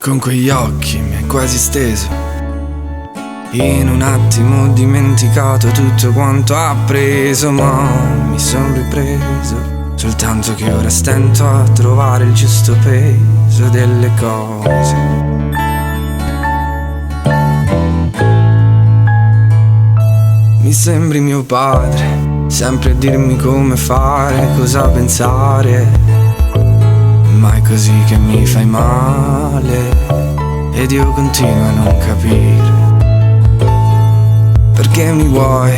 Con quegli occhi mi hai quasi steso. In un attimo ho dimenticato tutto quanto ha preso, ma mi sono ripreso. Soltanto che ora stento a trovare il giusto peso delle cose. Mi sembri mio padre, sempre a dirmi come fare, cosa pensare. Ma è così che mi fai male ed io continuo a non capire. Perché mi vuoi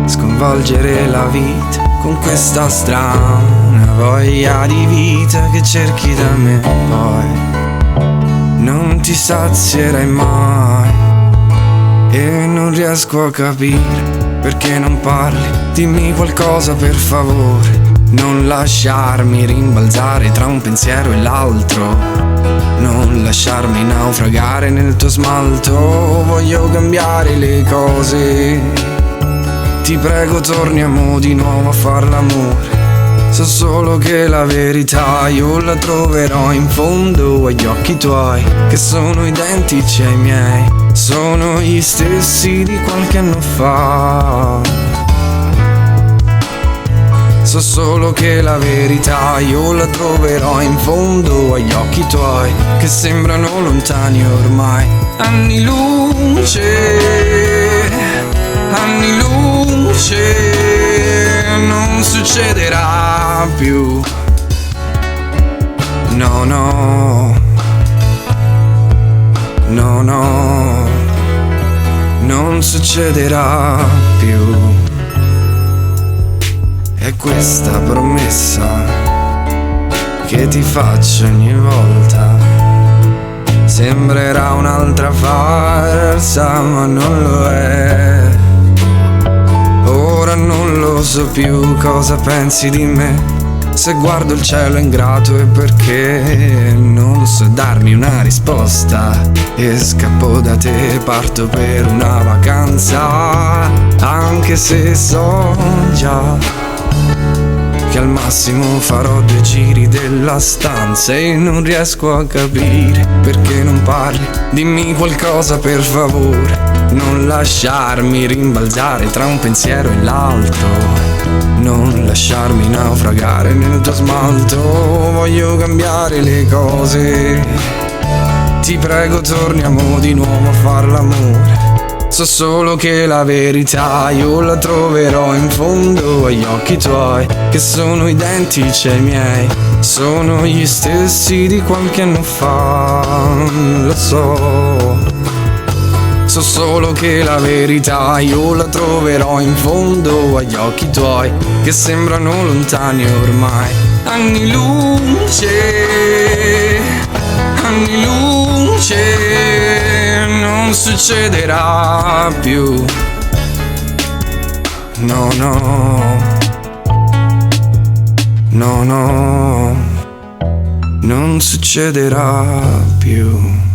sconvolgere la vita con questa strana voglia di vita che cerchi da me, poi non ti sazierai mai. E non riesco a capire perché non parli, dimmi qualcosa per favore. Non lasciarmi rimbalzare tra un pensiero e l'altro, non lasciarmi naufragare nel tuo smalto. Voglio cambiare le cose, ti prego torniamo di nuovo a far l'amore. So solo che la verità io la troverò in fondo agli occhi tuoi, che sono identici ai miei, sono gli stessi di qualche anno fa. So solo che la verità io la troverò in fondo agli occhi tuoi, che sembrano lontani ormai. Anni luce, non succederà più. No, no, no, no, non succederà più. È questa promessa che ti faccio ogni volta. Sembrerà un'altra farsa, ma non lo è. Ora non lo so più cosa pensi di me. Se guardo il cielo ingrato è perché non so darmi una risposta. E scappo da te, parto per una vacanza, anche se so già che al massimo farò 2 giri della stanza. E non riesco a capire perché non parli, dimmi qualcosa per favore. Non lasciarmi rimbalzare tra un pensiero e l'altro, non lasciarmi naufragare nel tuo smalto. Voglio cambiare le cose, ti prego torniamo di nuovo a far l'amore. So solo che la verità io la troverò in fondo agli occhi tuoi, che sono identici ai miei, sono gli stessi di qualche anno fa. Lo so. So solo che la verità io la troverò in fondo agli occhi tuoi, che sembrano lontani ormai. Anni luce, non succederà più. No, no, no, no, non succederà più.